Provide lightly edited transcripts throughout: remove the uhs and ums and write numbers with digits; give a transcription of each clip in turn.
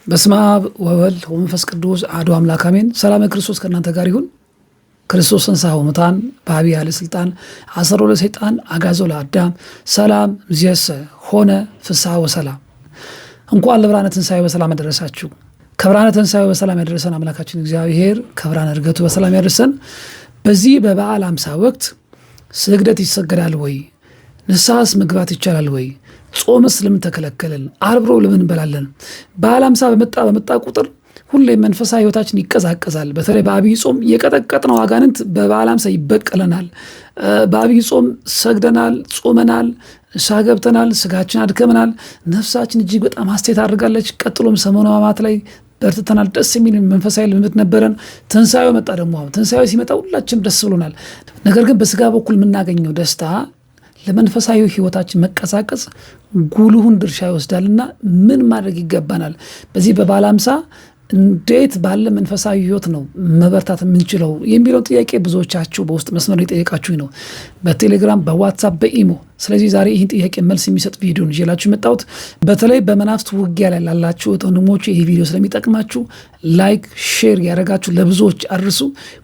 በስመ አብ ወወልድ ወመንፈስ ቅዱስ አሐዱ አምላክ አሜን። ሰላም ክርስቶስ ከእናንተ ጋር ይሁን። ክርስቶስ ተንሥአ እሙታን በዐቢይ ኃይለ ሥልጣን አሰሮ ለሰይጣን አግዓዞ ለአዳም ሰላም እምይእዜሰ ሆነ ፍስሐ ወሰላም። እንኳን ለብርሃነ ትንሣኤው በሰላም ያደረሳችሁ። ከብርሃነ ትንሣኤው በሰላም ያደረሰን አምላካችን እግዚአብሔር ከብርሃነ ዕርገቱ በሰላም ያደረሰን። በዚህ በበዓለ ሃምሳ ወቅት ስግደት ይሰገዳል ወይ? ንስሐስ መግባት ይቻላል ወይ? ጾምስ ለምን ተከለከልን? ዓርብ ሮብ ለምን እንበላለን? በዓለ ሃምሳ በመጣ ቁጥር ሁሌም መንፈሳዊ ሕይወታችን ይቀዛቀዛል። በተለይ በአብይ ጾም የቀጠቀጥነው አጋንንት በበዓለ ሃምሳ ይበቀለናል። በአብይ ጾም ሰግደናል፣ ጾመናል፣ ንስሐ ገብተናል፣ ስጋችን አድከመናል፣ ነፍሳችን እጅግ በጣም ሐሴት አድርጋለች። ቀጥሎም ሰሙነ ሕማማት ላይ በርትተናል። ደስ የሚል መንፈሳዊ ልምምድ ነበረን። ትንሣኤው መጣ። ደግሞ ትንሣኤው ሲመጣ ሁላችንም ደስ ብሎናል። ነገር ግን በስጋ በኩል የምናገኘው ደስታ ለመንፈሳዊ ሕይወታችን መቀዛቀዝ ጉልሁን ድርሻ ይወስዳልና ምን ማድረግ ይገባናል? በዚህ በበዓለ ሃምሳ እንዴት ባለ መንፈሳዊ ሕይወት ነው መበርታት የምንችለው የሚለውን ጥያቄ ብዙዎቻችሁ በውስጥ መስመር የጠየቃችሁኝ ነው፣ በቴሌግራም፣ በዋትሳፕ፣ በኢሞ። ስለዚህ ዛሬ ይህን ጥያቄ መልስ የሚሰጥ ቪዲዮ ነው ይዤላችሁ የመጣሁት። በተለይ በመናፍስት ውጊያ ላይ ላላችሁ ወንድሞቼ ይህ ቪዲዮ ስለሚጠቅማችሁ ላይክ፣ ሼር ያደረጋችሁ ለብዙዎች አድርሱ።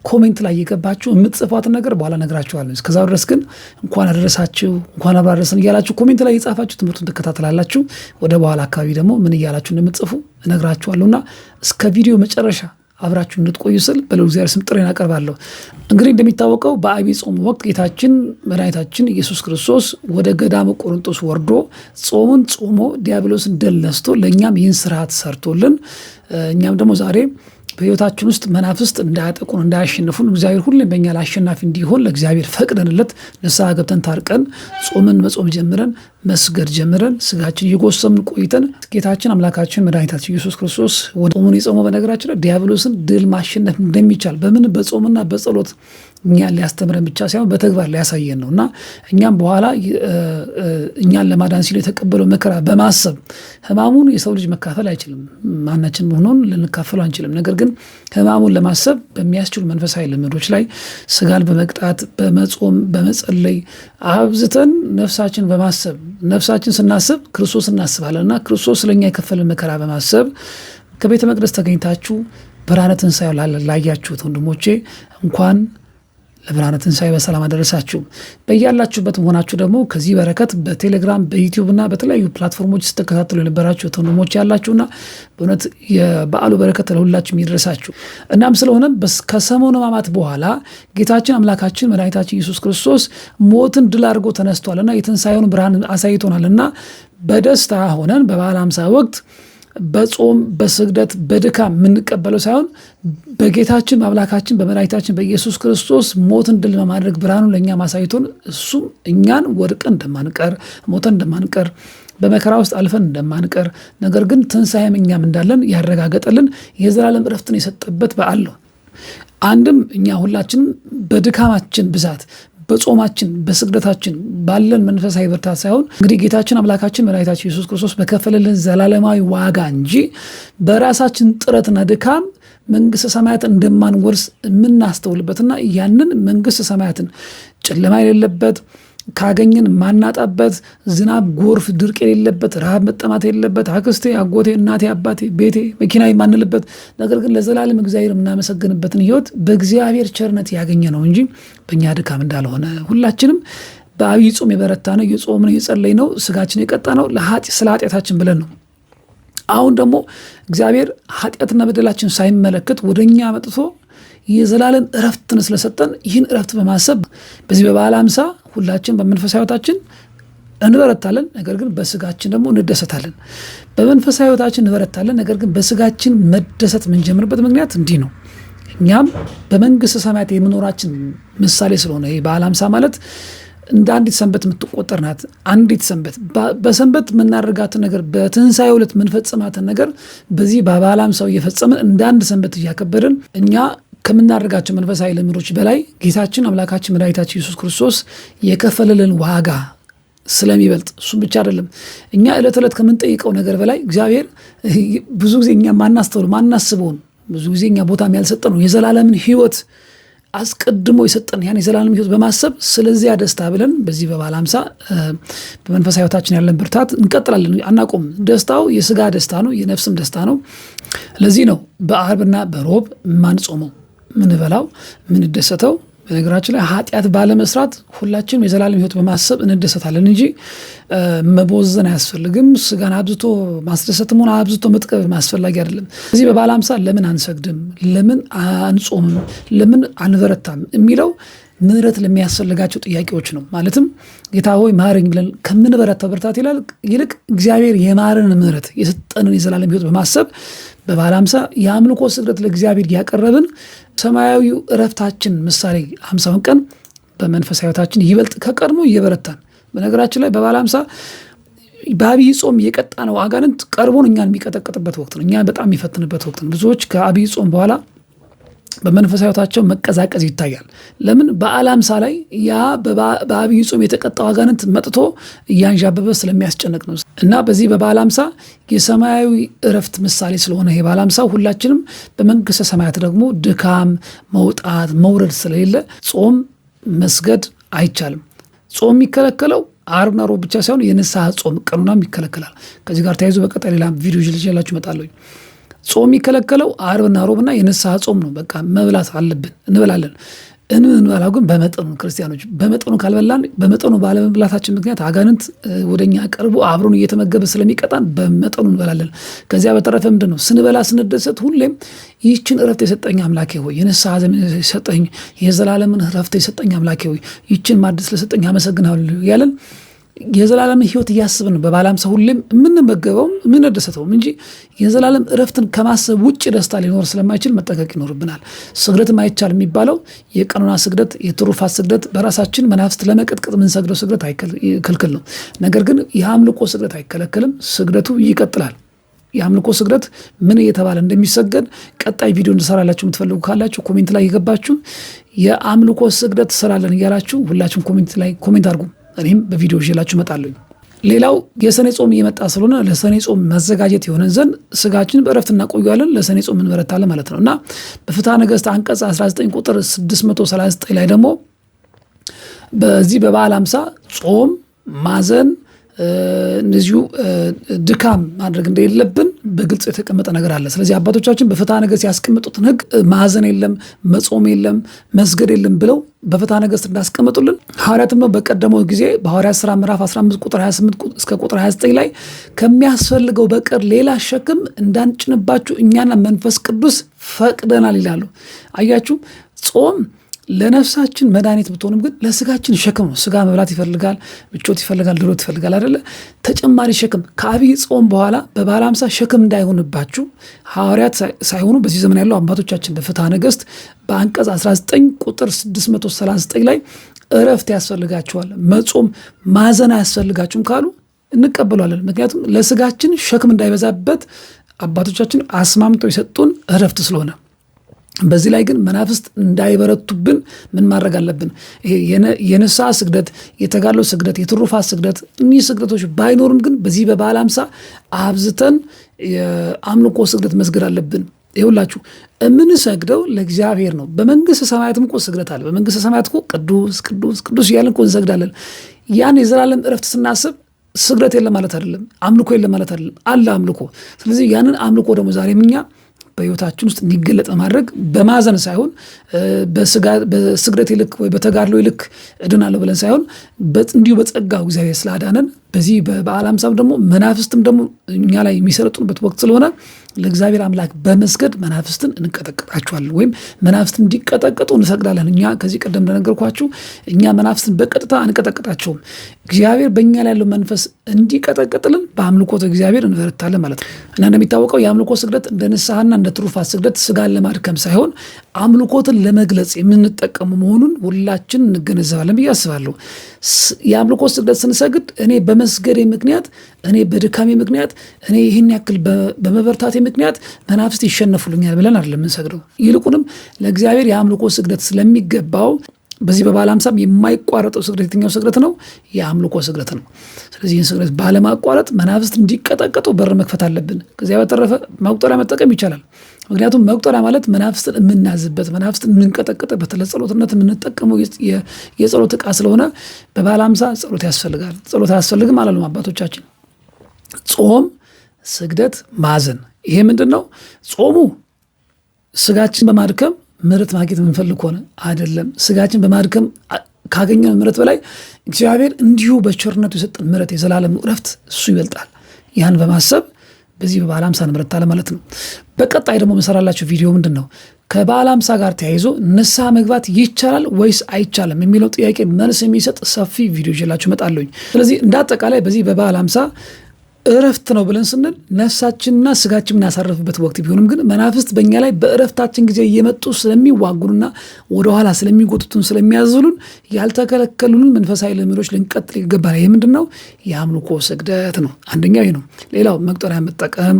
ኮሜንት ላይ የገባችሁ የምትጽፏትን ነገር በኋላ ነግራችኋለሁ። እስከዛው ድረስ ግን እንኳን አደረሳችሁ፣ እንኳን አብሮ አደረሰን እያላችሁ ኮሜንት ላይ የጻፋችሁ ትምህርቱን ትከታተላላችሁ። ወደ በኋላ አካባቢ ደግሞ ምን እያላችሁ እንደምትጽፉ እነግራችኋለሁና እስከ ቪዲዮ መጨረሻ አብራችሁ እንድትቆዩ ስል በልዑል እግዚአብሔር ስም ጥሬን አቀርባለሁ። እንግዲህ እንደሚታወቀው በዐቢይ ጾም ወቅት ጌታችን መድኃኒታችን ኢየሱስ ክርስቶስ ወደ ገዳመ ቆሮንጦስ ወርዶ ጾሙን ጾሞ ዲያብሎስን ድል ነስቶ ለእኛም ይህን ስርዓት ሰርቶልን እኛም ደግሞ ዛሬ በሕይወታችን ውስጥ መናፍስት እንዳያጠቁን እንዳያሸንፉን እግዚአብሔር ሁሌም በእኛ ለአሸናፊ እንዲሆን ለእግዚአብሔር ፈቅደንለት ንስሐ ገብተን ታርቀን ጾምን መጾም ጀምረን መስገድ ጀምረን ስጋችን እየጎሰምን ቆይተን ጌታችን አምላካችን መድኃኒታችን ኢየሱስ ክርስቶስ ወደ ጾሙን የጾመው በነገራችን ላይ ዲያብሎስን ድል ማሸነፍ እንደሚቻል በምን በጾምና በጸሎት እኛን ሊያስተምረን ብቻ ሳይሆን በተግባር ሊያሳየን ነው እና እኛም በኋላ እኛን ለማዳን ሲል የተቀበለው መከራ በማሰብ ሕማሙን የሰው ልጅ መካፈል አይችልም። ማናችን ሆኖን ልንካፈሉ አንችልም። ነገር ግን ሕማሙን ለማሰብ በሚያስችሉ መንፈሳዊ ልምዶች ላይ ስጋን በመቅጣት በመጾም በመጸለይ አብዝተን ነፍሳችን በማሰብ ነፍሳችን ስናስብ ክርስቶስ እናስባለን እና ክርስቶስ ስለኛ የከፈለን መከራ በማሰብ ከቤተ መቅደስ ተገኝታችሁ ብርሃነ ትንሣኤው ላያችሁት ወንድሞቼ እንኳን ለብርሃነ ትንሣኤ በሰላም አደረሳችሁ። በያላችሁበት መሆናችሁ ደግሞ ከዚህ በረከት በቴሌግራም በዩቲዩብ እና በተለያዩ ፕላትፎርሞች ስትከታተሉ የነበራችሁ ወንድሞች ያላችሁና በእውነት የበዓሉ በረከት ለሁላችሁም ይድረሳችሁ። እናም ስለሆነም ከሰሙነ ሕማማት በኋላ ጌታችን አምላካችን መድኃኒታችን ኢየሱስ ክርስቶስ ሞትን ድል አድርጎ ተነስቷልና የትንሣኤውን ብርሃን አሳይቶናልና በደስታ ሆነን በበዓለ ሃምሳ ወቅት በጾም በስግደት በድካም የምንቀበለው ሳይሆን በጌታችን በአምላካችን በመድኃኒታችን በኢየሱስ ክርስቶስ ሞትን ድል በማድረግ ብርሃኑን ለእኛ ማሳይቶን እሱም እኛን ወድቀን እንደማንቀር ሞተን እንደማንቀር በመከራ ውስጥ አልፈን እንደማንቀር ነገር ግን ትንሣኤም እኛም እንዳለን ያረጋገጠልን የዘላለም ዕረፍትን የሰጠበት በዓል ነው። አንድም እኛ ሁላችንም በድካማችን ብዛት በጾማችን በስግደታችን ባለን መንፈሳዊ ብርታት ሳይሆን እንግዲህ ጌታችን አምላካችን መድኃኒታችን ኢየሱስ ክርስቶስ በከፈለልን ዘላለማዊ ዋጋ እንጂ በራሳችን ጥረትና ድካም መንግሥተ ሰማያትን እንደማንወርስ የምናስተውልበትና ያንን መንግሥተ ሰማያትን ጨለማ የሌለበት ካገኘን ማናጣበት ዝናብ፣ ጎርፍ፣ ድርቅ የሌለበት ረሃብ፣ መጠማት የሌለበት አክስቴ፣ አጎቴ፣ እናቴ፣ አባቴ፣ ቤቴ፣ መኪና የማንልበት ነገር ግን ለዘላለም እግዚአብሔር የምናመሰግንበትን ሕይወት በእግዚአብሔር ቸርነት ያገኘ ነው እንጂ በእኛ ድካም እንዳልሆነ ሁላችንም በዐቢይ ጾም የበረታ ነው፣ የጾም ነው፣ የጸለይ ነው፣ ስጋችን የቀጣ ነው ስለ ኃጢአታችን ብለን ነው። አሁን ደግሞ እግዚአብሔር ኃጢአትና በደላችን ሳይመለከት ወደ እኛ መጥቶ የዘላለም ዕረፍትን ስለሰጠን ይህን ዕረፍት በማሰብ በዚህ በበዓለ ሃምሳ ሁላችን በመንፈሳዊ ሕይወታችን እንበረታለን፣ ነገር ግን በስጋችን ደግሞ እንደሰታለን። በመንፈሳዊ ሕይወታችን እንበረታለን፣ ነገር ግን በስጋችን መደሰት የምንጀምርበት ምክንያት እንዲህ ነው። እኛም በመንግሥተ ሰማያት የመኖራችን ምሳሌ ስለሆነ ይህ በዓለ ሃምሳ ማለት እንደ አንዲት ሰንበት የምትቆጠር ናት። አንዲት ሰንበት በሰንበት የምናደርጋትን ነገር በትንሣኤ ዕለት የምንፈጽማትን ነገር በዚህ በበዓለ ሃምሳው እየፈጸምን እንደ አንድ ሰንበት እያከበርን እኛ ከምናደርጋቸው መንፈሳዊ ልምዶች በላይ ጌታችን አምላካችን መድኃኒታችን ኢየሱስ ክርስቶስ የከፈለልን ዋጋ ስለሚበልጥ እሱም ብቻ አይደለም እኛ ዕለት ዕለት ከምንጠይቀው ነገር በላይ እግዚአብሔር ብዙ ጊዜ እኛ ማናስተውል ማናስበውን ብዙ ጊዜ እኛ ቦታም ያልሰጠነው የዘላለምን ሕይወት አስቀድሞ የሰጠን ያን የዘላለም ሕይወት በማሰብ ስለዚያ ደስታ ብለን በዚህ በበዓለ ሃምሳ በመንፈሳዊ ሕይወታችን ያለን ብርታት እንቀጥላለን፣ አናቆም። ደስታው የስጋ ደስታ ነው፣ የነፍስም ደስታ ነው። ለዚህ ነው በአርብና በሮብ ማንጾመው፣ ምንበላው፣ ምንደሰተው። በነገራችን ላይ ኃጢአት ባለመስራት ሁላችንም የዘላለም ሕይወት በማሰብ እንደሰታለን እንጂ መቦዘን አያስፈልግም። ስጋን አብዝቶ ማስደሰትም ሆነ አብዝቶ መጥቀብ አስፈላጊ አይደለም። ስለዚህ በበዓለ ሃምሳ ለምን አንሰግድም፣ ለምን አንጾምም፣ ለምን አንበረታም የሚለው ምህረት ለሚያስፈልጋቸው ጥያቄዎች ነው። ማለትም ጌታ ሆይ ማረኝ ብለን ከምንበረታ ብርታት ይልቅ እግዚአብሔር የማረን ምህረት የሰጠንን የዘላለም ሕይወት በማሰብ በበዓለ ሃምሳ የአምልኮ ስግደት ለእግዚአብሔር ያቀረብን ሰማያዊው እረፍታችን ምሳሌ 50ውን ቀን በመንፈሳዊ ሕይወታችን ይበልጥ ከቀድሞ እየበረታን። በነገራችን ላይ በበዓለ ሃምሳ በአብይ ጾም የቀጣ ነው አጋንንት ቀርቦን እኛን የሚቀጠቅጥበት ወቅት ነው። እኛን በጣም የሚፈትንበት ወቅት ነው። ብዙዎች ከአብይ ጾም በኋላ በመንፈሳዊ ሕይወታቸው መቀዛቀዝ ይታያል። ለምን? በበዓለ ሃምሳ ላይ ያ በአብይ ጾም የተቀጣው አጋንንት መጥቶ እያንዣበበ ስለሚያስጨንቅ ነው። እና በዚህ በበዓለ ሃምሳ የሰማያዊ እረፍት ምሳሌ ስለሆነ ይሄ በዓለ ሃምሳ ሁላችንም በመንግስተ ሰማያት ደግሞ ድካም፣ መውጣት፣ መውረድ ስለሌለ ጾም መስገድ አይቻልም። ጾም የሚከለከለው ዓርብና ሮብ ብቻ ሳይሆን የንስሐ ጾም ቀኑናም ይከለከላል። ከዚህ ጋር ተያይዞ በቀጣይ ሌላ ቪዲዮ ይዤላችሁ እመጣለሁ። ጾም የሚከለከለው ዓርብና ሮብና የንስሐ ጾም ነው። በቃ መብላት አለብን፣ እንበላለን። እንበላው ግን በመጠኑ ክርስቲያኖች በመጠኑ ካልበላን፣ በመጠኑ ባለመብላታችን ምክንያት አጋንንት ወደኛ ቀርቦ አብሮን እየተመገበ ስለሚቀጣን በመጠኑ እንበላለን። ከዚያ በተረፈ ምንድን ነው ስንበላ ስንደሰት ሁሌም ይህችን እረፍት የሰጠኝ አምላኬ ሆይ፣ የንስሐ ዘመን የሰጠኝ የዘላለምን እረፍት የሰጠኝ አምላኬ ሆይ፣ ይህችን ማዕድ ስለሰጠኝ አመሰግናለሁ ያለን የዘላለም ሕይወት እያስብን ነው በበዓለ ሃምሳ ሁሌም የምንመገበውም የምንደሰተውም እንጂ የዘላለም እረፍትን ከማሰብ ውጭ ደስታ ሊኖር ስለማይችል መጠንቀቅ ይኖርብናል። ስግደትም አይቻልም የሚባለው የቀኑና ስግደት፣ የትሩፋት ስግደት በራሳችን መናፍስት ለመቀጥቀጥ የምንሰግደው ስግደት ክልክል ነው። ነገር ግን የአምልኮ ስግደት አይከለከልም፣ ስግደቱ ይቀጥላል። የአምልኮ ስግደት ምን እየተባለ እንደሚሰገድ ቀጣይ ቪዲዮ እንድሰራላችሁ የምትፈልጉ ካላችሁ ኮሜንት ላይ የገባችሁ የአምልኮ ስግደት ስራለን እያላችሁ ሁላችሁም ኮሜንት አድርጉ። እኔም በቪዲዮ ይዤላችሁ እመጣለሁ። ሌላው የሰኔ ጾም እየመጣ ስለሆነ ለሰኔ ጾም መዘጋጀት የሆነን ዘንድ ስጋችንን በእረፍት እናቆያለን፣ ለሰኔ ጾም እንበረታለን ማለት ነው እና በፍትሐ ነገሥት አንቀጽ 19 ቁጥር 639 ላይ ደግሞ በዚህ በበዓለ ሃምሳ ጾም፣ ማዘን፣ እንደዚሁ ድካም ማድረግ እንደሌለብን በግልጽ የተቀመጠ ነገር አለ። ስለዚህ አባቶቻችን በፍትሐ ነገሥት ያስቀመጡትን ሕግ ማዘን የለም፣ መጾም የለም፣ መስገድ የለም ብለው በፍትሐ ነገሥት እንዳስቀመጡልን ሐዋርያትም ነው በቀደመው ጊዜ በሐዋርያት ሥራ ምዕራፍ 15 ቁጥር 28 እስከ ቁጥር 29 ላይ ከሚያስፈልገው በቀር ሌላ ሸክም እንዳንጭንባችሁ እኛና መንፈስ ቅዱስ ፈቅደናል ይላሉ። አያችሁ፣ ጾም ለነፍሳችን መድኃኒት ብትሆንም ግን ለስጋችን ሸክም ነው። ስጋ መብላት ይፈልጋል፣ ምቾት ይፈልጋል፣ ድሎት ይፈልጋል አይደለ? ተጨማሪ ሸክም ከአብይ ጾም በኋላ በበዓለ ሃምሳ ሸክም እንዳይሆንባችሁ ሐዋርያት ሳይሆኑ በዚህ ዘመን ያለው አባቶቻችን በፍትሐ ነገሥት በአንቀጽ 19 ቁጥር 639 ላይ እረፍት ያስፈልጋችኋል፣ መጾም ማዘን አያስፈልጋችሁም ካሉ እንቀበሏለን። ምክንያቱም ለስጋችን ሸክም እንዳይበዛበት አባቶቻችን አስማምተው የሰጡን እረፍት ስለሆነ። በዚህ ላይ ግን መናፍስት እንዳይበረቱብን ምን ማድረግ አለብን? የንስሐ ስግደት፣ የተጋድሎ ስግደት፣ የትሩፋት ስግደት እኒህ ስግደቶች ባይኖርም ግን በዚህ በበዓለ ሃምሳ አብዝተን የአምልኮ ስግደት መስገድ አለብን። ይኸውላችሁ የምንሰግደው ለእግዚአብሔር ነው። በመንግስተ ሰማያትም እኮ ስግደት አለ። በመንግስተ ሰማያት እኮ ቅዱስ ቅዱስ ቅዱስ እያልን እኮ እንሰግዳለን። ያን የዘላለም እረፍት ስናስብ ስግደት የለም ማለት አይደለም፣ አምልኮ የለም ማለት አይደለም፣ አለ አምልኮ። ስለዚህ ያንን አምልኮ ደግሞ ዛሬም እኛ በሕይወታችን ውስጥ እንዲገለጥ ማድረግ በማዘን ሳይሆን በስግደት ይልክ ወይ በተጋድሎ ይልክ እድናለሁ ብለን ሳይሆን እንዲሁ በጸጋው እግዚአብሔር ስላዳነን በዚህ በበዓለ ሃምሳም ደግሞ መናፍስትም ደግሞ እኛ ላይ የሚሰለጥኑበት ወቅት ስለሆነ ለእግዚአብሔር አምላክ በመስገድ መናፍስትን እንቀጠቅጣቸዋለን፣ ወይም መናፍስትን እንዲቀጠቀጡ እንሰግዳለን። እኛ ከዚህ ቀደም እንደነገርኳችሁ እኛ መናፍስትን በቀጥታ አንቀጠቅጣቸውም። እግዚአብሔር በእኛ ላይ ያለው መንፈስ እንዲቀጠቅጥልን በአምልኮተ እግዚአብሔር እንበረታለን ማለት ነው እና እንደሚታወቀው የአምልኮ ስግደት እንደ ንስሐና እንደ ትሩፋት ስግደት ስጋን ለማድከም ሳይሆን አምልኮትን ለመግለጽ የምንጠቀሙ መሆኑን ሁላችን እንገነዘባለን ብዬ አስባለሁ። የአምልኮ ስግደት ስንሰግድ እኔ በመስገዴ ምክንያት፣ እኔ በድካሜ ምክንያት፣ እኔ ይህን ያክል በመበርታቴ ምክንያት መናፍስት ይሸነፉልኛል ብለን አይደለም የምንሰግደው። ይልቁንም ለእግዚአብሔር የአምልኮ ስግደት ስለሚገባው በዚህ በበዓለ ሃምሳም የማይቋረጠው ስግደት የትኛው ስግደት ነው? የአምልኮ ስግደት ነው። ስለዚህ ይህን ስግደት ባለማቋረጥ መናፍስት እንዲቀጠቀጡ በር መክፈት አለብን። ከዚያ በተረፈ መቁጠሪያ መጠቀም ይቻላል። ምክንያቱም መቁጠሪያ ማለት መናፍስትን የምናዝበት፣ መናፍስትን የምንቀጠቅጥበት፣ ለጸሎትነት የምንጠቀመው የጸሎት ዕቃ ስለሆነ በበዓለ ሃምሳ ጸሎት ያስፈልጋል። ጸሎት አያስፈልግም አላሉም አባቶቻችን። ጾም፣ ስግደት፣ ማዘን። ይሄ ምንድን ነው? ጾሙ ስጋችን በማድከም ምሕረት ማግኘት የምንፈልግ ሆነ አይደለም። ስጋችን በማድከም ካገኘን ምሕረት በላይ እግዚአብሔር እንዲሁ በቸርነቱ የሰጠን ምሕረት፣ የዘላለም ዕረፍት እሱ ይበልጣል። ያን በማሰብ በዚህ በበዓለ ሃምሳ እንበረታ ማለት ነው። በቀጣይ ደግሞ መሰራላችሁ ቪዲዮ ምንድን ነው? ከበዓለ ሃምሳ ጋር ተያይዞ ንስሐ መግባት ይቻላል ወይስ አይቻልም የሚለው ጥያቄ መልስ የሚሰጥ ሰፊ ቪዲዮ ይዤላችሁ እመጣለሁኝ። ስለዚህ እንደ አጠቃላይ በዚህ በበዓለ ሃምሳ እረፍት ነው ብለን ስንል ነፍሳችንና ስጋችን የምናሳርፍበት ወቅት ቢሆንም ግን መናፍስት በእኛ ላይ በእረፍታችን ጊዜ እየመጡ ስለሚዋጉንና ወደኋላ ስለሚጎቱትን ስለሚያዝሉን ያልተከለከሉንን መንፈሳዊ ልምዶች ልንቀጥል ይገባል። ይህ ምንድን ነው? የአምልኮ ስግደት ነው። አንደኛው ይህ ነው። ሌላው መቁጠሪያ መጠቀም፣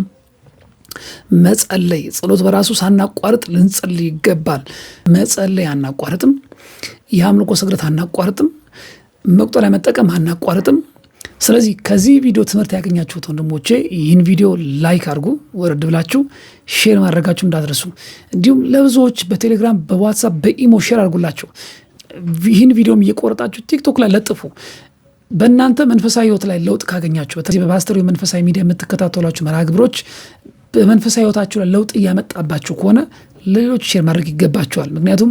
መጸለይ። ጸሎት በራሱ ሳናቋርጥ ልንጸልይ ይገባል። መጸለይ አናቋርጥም። የአምልኮ ስግደት አናቋርጥም። መቁጠሪያ መጠቀም አናቋርጥም። ስለዚህ ከዚህ ቪዲዮ ትምህርት ያገኛችሁት ወንድሞቼ ይህን ቪዲዮ ላይክ አድርጉ፣ ወረድ ብላችሁ ሼር ማድረጋችሁ እንዳትረሱ። እንዲሁም ለብዙዎች በቴሌግራም በዋትሳፕ በኢሞ ሼር አድርጉላቸው። ይህን ቪዲዮም እየቆረጣችሁ ቲክቶክ ላይ ለጥፉ። በእናንተ መንፈሳዊ ህይወት ላይ ለውጥ ካገኛችሁ፣ በተለይ በፓስተር መንፈሳዊ ሚዲያ የምትከታተሏችሁ መርሃ ግብሮች በመንፈሳዊ ህይወታችሁ ላይ ለውጥ እያመጣባችሁ ከሆነ ለሌሎች ሼር ማድረግ ይገባቸዋል። ምክንያቱም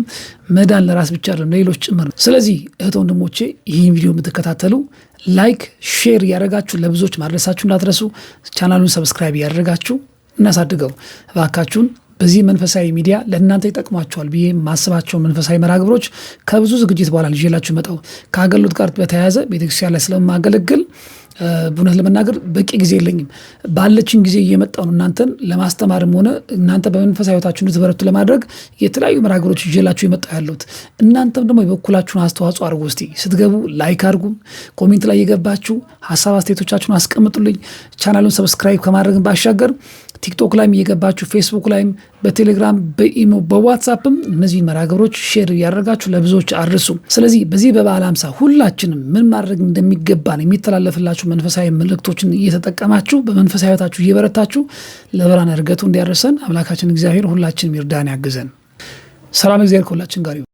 መዳን ለራስ ብቻ አይደለም፣ ለሌሎች ጭምር ነው። ስለዚህ እህት ወንድሞቼ ይህን ቪዲዮ የምትከታተሉ ላይክ፣ ሼር እያደረጋችሁ ለብዙዎች ማድረሳችሁ እንዳትረሱ። ቻናሉን ሰብስክራይብ እያደረጋችሁ እናሳድገው እባካችሁን። በዚህ መንፈሳዊ ሚዲያ ለእናንተ ይጠቅሟቸዋል ብዬ ማስባቸው መንፈሳዊ መርሃ ግብሮች ከብዙ ዝግጅት በኋላ ልዤላችሁ መጣው። ከአገልግሎት ጋር በተያያዘ ቤተክርስቲያን ላይ ስለማገለግል እውነት ለመናገር በቂ ጊዜ የለኝም። ባለችን ጊዜ እየመጣሁ ነው እናንተን ለማስተማርም ሆነ እናንተ በመንፈሳዊ ህይወታችሁ እንድትበረቱ ለማድረግ የተለያዩ መርሃ ግብሮች ይዤላችሁ የመጣሁ ያለሁት። እናንተም ደግሞ የበኩላችሁን አስተዋጽኦ አድርጉ። እስቲ ስትገቡ ላይክ አድርጉ፣ ኮሜንት ላይ የገባችሁ ሀሳብ አስተያየቶቻችሁን አስቀምጡልኝ። ቻናሉን ሰብስክራይብ ከማድረግን ባሻገር ቲክቶክ ላይም እየገባችሁ ፌስቡክ ላይም በቴሌግራም በኢሞ በዋትሳፕም እነዚህን መርሃ ግብሮች ሼር እያደረጋችሁ ለብዙዎች አድርሱ። ስለዚህ በዚህ በበዓለ ሃምሳ ሁላችንም ምን ማድረግ እንደሚገባን የሚተላለፍላችሁ መንፈሳዊ መልእክቶችን እየተጠቀማችሁ በመንፈሳዊ ህይወታችሁ እየበረታችሁ ለብርሃነ ዕርገቱ እንዲያደርሰን አምላካችን እግዚአብሔር ሁላችንም ይርዳን፣ ያግዘን። ሰላም እግዚአብሔር ከሁላችን ጋር ይሁን።